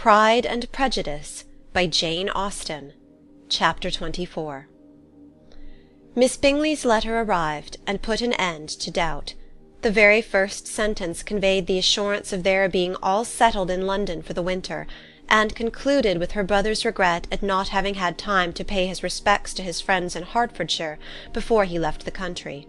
Pride and Prejudice by Jane Austen. Chapter 24. Miss Bingley's letter arrived, and put an end to doubt. The very first sentence conveyed the assurance of their being all settled in London for the winter, and concluded with her brother's regret at not having had time to pay his respects to his friends in Hertfordshire before he left the country.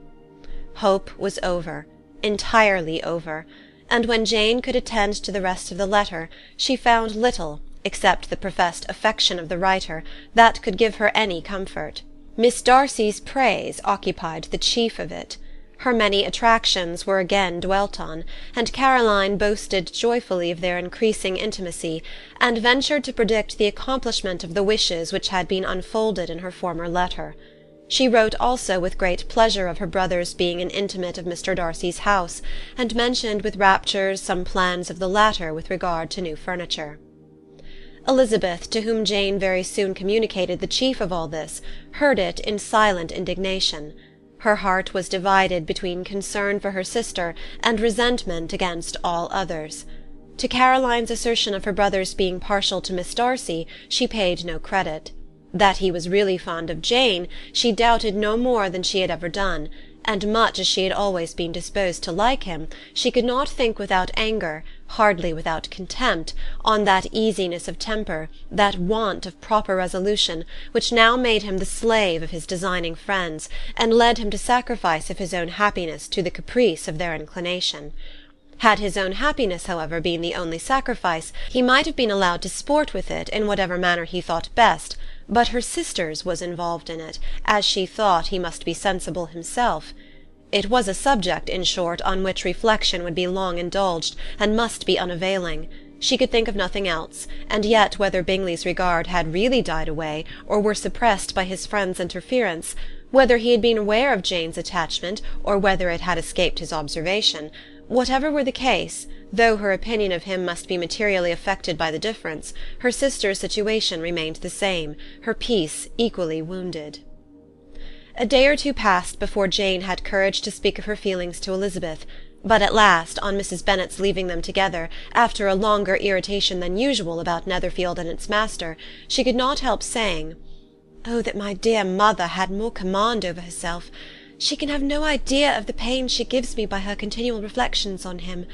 Hope was over, entirely over, and when Jane could attend to the rest of the letter, she found little, except the professed affection of the writer, that could give her any comfort. Miss Darcy's praise occupied the chief of it. Her many attractions were again dwelt on, and Caroline boasted joyfully of their increasing intimacy, and ventured to predict the accomplishment of the wishes which had been unfolded in her former letter. She wrote also with great pleasure of her brother's being an intimate of Mr. Darcy's house, and mentioned with raptures some plans of the latter with regard to new furniture. Elizabeth, to whom Jane very soon communicated the chief of all this, heard it in silent indignation. Her heart was divided between concern for her sister and resentment against all others. To Caroline's assertion of her brother's being partial to Miss Darcy she paid no credit. That he was really fond of Jane she doubted no more than she had ever done, and much as she had always been disposed to like him, she could not think without anger, hardly without contempt, on that easiness of temper, that want of proper resolution, which now made him the slave of his designing friends, and led him to sacrifice of his own happiness to the caprice of their inclination. Had his own happiness, however, been the only sacrifice, he might have been allowed to sport with it in whatever manner he thought best, but her sister's was involved in it, as she thought he must be sensible himself. It was a subject, in short, on which reflection would be long indulged, and must be unavailing. She could think of nothing else, and yet whether Bingley's regard had really died away, or were suppressed by his friend's interference, whether he had been aware of Jane's attachment, or whether it had escaped his observation, whatever were the case, though her opinion of him must be materially affected by the difference, her sister's situation remained the same, her peace equally wounded. A day or two passed before Jane had courage to speak of her feelings to Elizabeth, but at last, on Mrs. Bennet's leaving them together, after a longer irritation than usual about Netherfield and its master, she could not help saying, "Oh, that my dear mother had more command over herself! She can have no idea of the pain she gives me by her continual reflections on him.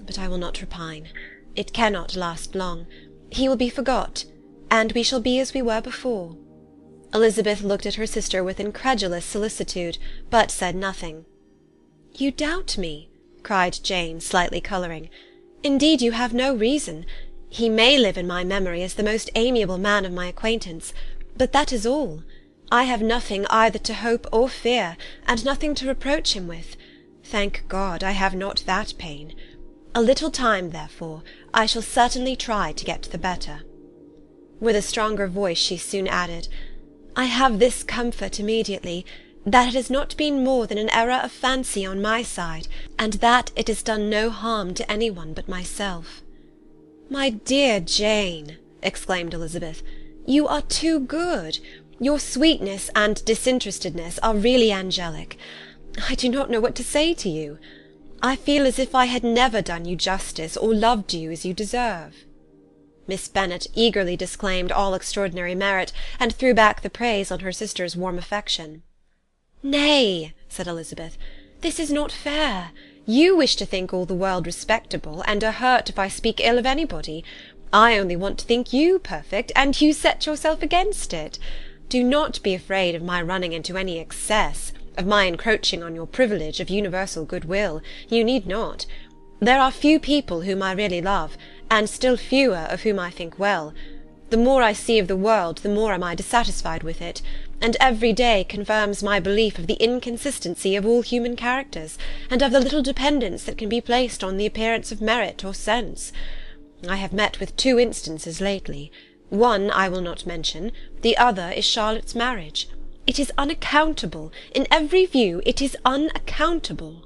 But I will not repine. It cannot last long. He will be forgot, and we shall be as we were before." Elizabeth looked at her sister with incredulous solicitude, but said nothing. "You doubt me?" cried Jane, slightly colouring. "Indeed you have no reason. He may live in my memory as the most amiable man of my acquaintance, but that is all. I have nothing either to hope or fear, and nothing to reproach him with. Thank God, I have not that pain. A little time, therefore, I shall certainly try to get the better." With a stronger voice she soon added, "I have this comfort immediately, that it has not been more than an error of fancy on my side, and that it has done no harm to any one but myself." "My dear Jane," exclaimed Elizabeth, "you are too good. Your sweetness and disinterestedness are really angelic. I do not know what to say to you. I feel as if I had never done you justice, or loved you as you deserve." Miss Bennet eagerly disclaimed all extraordinary merit, and threw back the praise on her sister's warm affection. "Nay," said Elizabeth, "this is not fair. You wish to think all the world respectable, and are hurt if I speak ill of anybody. I only want to think you perfect, and you set yourself against it. Do not be afraid of my running into any excess, of my encroaching on your privilege of universal goodwill. You need not. There are few people whom I really love, and still fewer of whom I think well. The more I see of the world, the more am I dissatisfied with it, and every day confirms my belief of the inconsistency of all human characters, and of the little dependence that can be placed on the appearance of merit or sense. I have met with 2 instances lately. One I will not mention, the other is Charlotte's marriage. It is unaccountable. In every view it is unaccountable."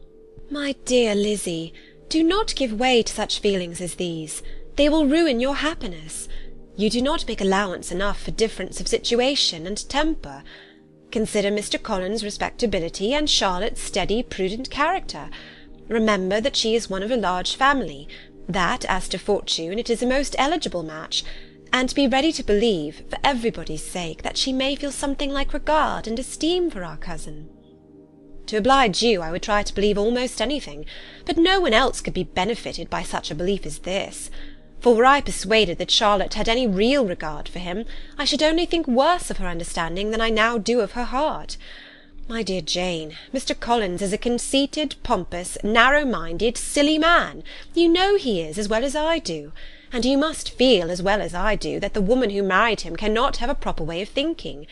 "My dear Lizzy, do not give way to such feelings as these. They will ruin your happiness. You do not make allowance enough for difference of situation and temper. Consider Mr. Collins's respectability, and Charlotte's steady, prudent character. Remember that she is one of a large family. that, as to fortune, it is a most eligible match, and be ready to believe, for everybody's sake, that she may feel something like regard and esteem for our cousin. To oblige you, I would try to believe almost anything, but no one else could be benefited by such a belief as this. For were I persuaded that Charlotte had any real regard for him, I should only think worse of her understanding than I now do of her heart. My dear Jane, Mr. Collins is a conceited, pompous, narrow-minded, silly man. You know he is, as well as I do. And you must feel, as well as I do, that the woman who married him cannot have a proper way of thinking.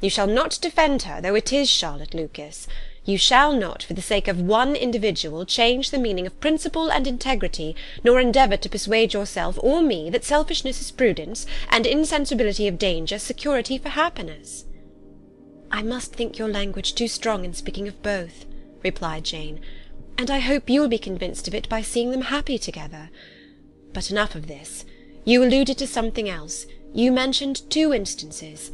You shall not defend her, though it is Charlotte Lucas. You shall not, for the sake of one individual, change the meaning of principle and integrity, nor endeavour to persuade yourself or me that selfishness is prudence, and insensibility of danger security for happiness. I must think your language too strong in speaking of both, replied Jane, and I hope you will be convinced of it by seeing them happy together. But enough of this. You alluded to something else. You mentioned 2 instances.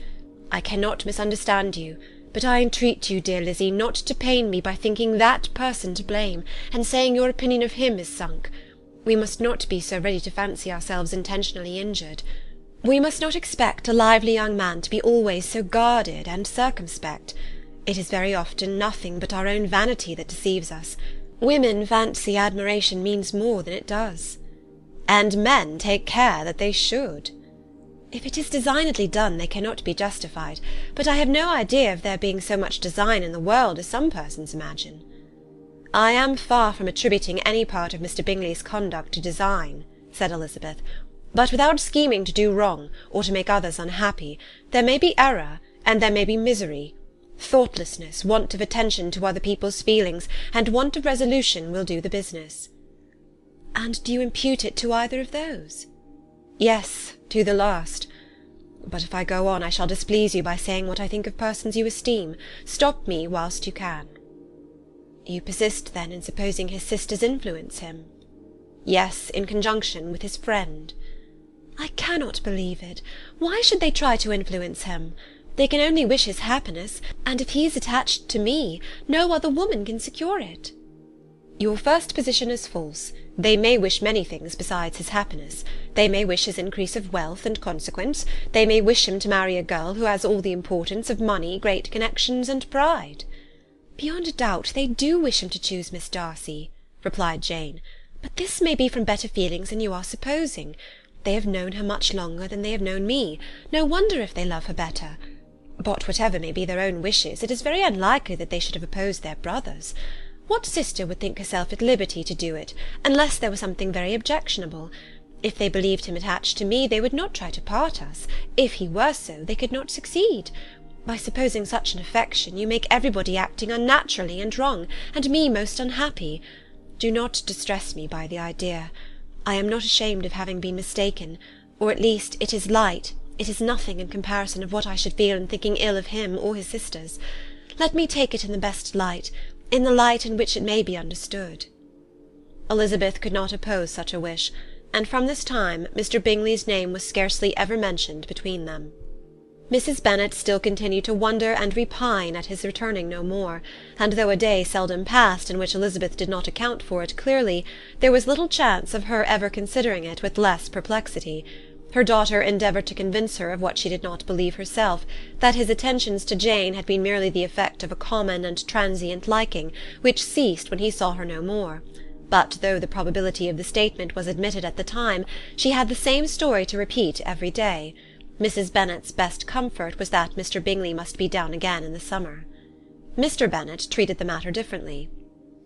I cannot misunderstand you, but I entreat you, dear Lizzy, not to pain me by thinking that person to blame, and saying your opinion of him is sunk. We must not be so ready to fancy ourselves intentionally injured. We must not expect a lively young man to be always so guarded and circumspect. It is very often nothing but our own vanity that deceives us. Women fancy admiration means more than it does. And men take care that they should. If it is designedly done, they cannot be justified, but I have no idea of there being so much design in the world as some persons imagine. I am far from attributing any part of Mr. Bingley's conduct to design, said Elizabeth, but without scheming to do wrong, or to make others unhappy, there may be error, and there may be misery. Thoughtlessness, want of attention to other people's feelings, and want of resolution will do the business. And do you impute it to either of those? Yes, to the last. But if I go on, I shall displease you by saying what I think of persons you esteem. Stop me whilst you can. You persist, then, in supposing his sisters influence him? Yes, in conjunction with his friend. I cannot believe it. Why should they try to influence him? They can only wish his happiness, and if he is attached to me, no other woman can secure it. Your first position is false. They may wish many things besides his happiness. They may wish his increase of wealth and consequence. They may wish him to marry a girl who has all the importance of money, great connections, and pride. Beyond a doubt they do wish him to choose Miss Darcy, replied Jane, but this may be from better feelings than you are supposing. They have known her much longer than they have known me. No wonder if they love her better. But whatever may be their own wishes, it is very unlikely that they should have opposed their brothers. What sister would think herself at liberty to do it, unless there was something very objectionable? If they believed him attached to me, they would not try to part us. If he were so, they could not succeed. By supposing such an affection, you make everybody acting unnaturally and wrong, and me most unhappy. Do not distress me by the idea. I am not ashamed of having been mistaken, or at least it is light, it is nothing in comparison of what I should feel in thinking ill of him or his sisters. Let me take it in the best light, in the light in which it may be understood. Elizabeth could not oppose such a wish, and from this time Mr. Bingley's name was scarcely ever mentioned between them. Mrs. Bennet still continued to wonder and repine at his returning no more, and though a day seldom passed in which Elizabeth did not account for it clearly, there was little chance of her ever considering it with less perplexity. Her daughter endeavoured to convince her of what she did not believe herself, that his attentions to Jane had been merely the effect of a common and transient liking, which ceased when he saw her no more. But though the probability of the statement was admitted at the time, she had the same story to repeat every day. Mrs. Bennet's best comfort was that Mr. Bingley must be down again in the summer. Mr. Bennet treated the matter differently.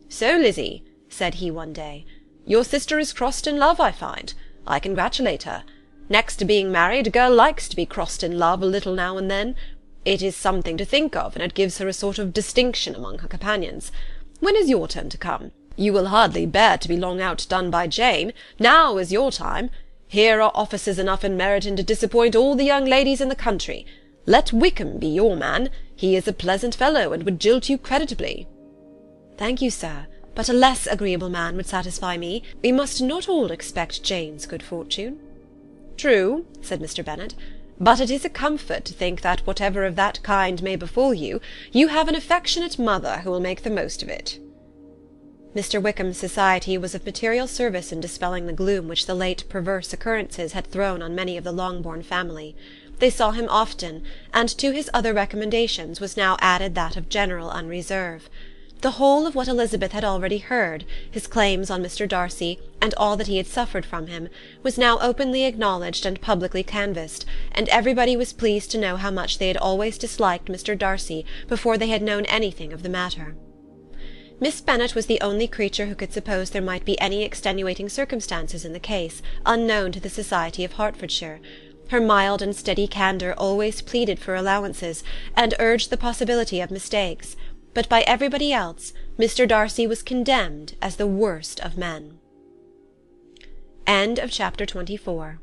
"So, Lizzy," said he one day, "your sister is crossed in love, I find. I congratulate her. Next to being married, a girl likes to be crossed in love a little now and then. It is something to think of, and it gives her a sort of distinction among her companions. When is your turn to come? You will hardly bear to be long outdone by Jane. Now is your time. Here are officers enough in Meryton to disappoint all the young ladies in the country. Let Wickham be your man. He is a pleasant fellow, and would jilt you creditably." "Thank you, sir, but a less agreeable man would satisfy me. We must not all expect Jane's good fortune." "True," said Mr. Bennet, "but it is a comfort to think that whatever of that kind may befall you, you have an affectionate mother who will make the most of it." Mr. Wickham's society was of material service in dispelling the gloom which the late perverse occurrences had thrown on many of the Longbourn family. They saw him often, and to his other recommendations was now added that of general unreserve. The whole of what Elizabeth had already heard, his claims on Mr. Darcy, and all that he had suffered from him, was now openly acknowledged and publicly canvassed, and everybody was pleased to know how much they had always disliked Mr. Darcy before they had known anything of the matter. Miss Bennet was the only creature who could suppose there might be any extenuating circumstances in the case, unknown to the society of Hertfordshire. Her mild and steady candour always pleaded for allowances, and urged the possibility of mistakes, but by everybody else Mr. Darcy was condemned as the worst of men. Chapter 24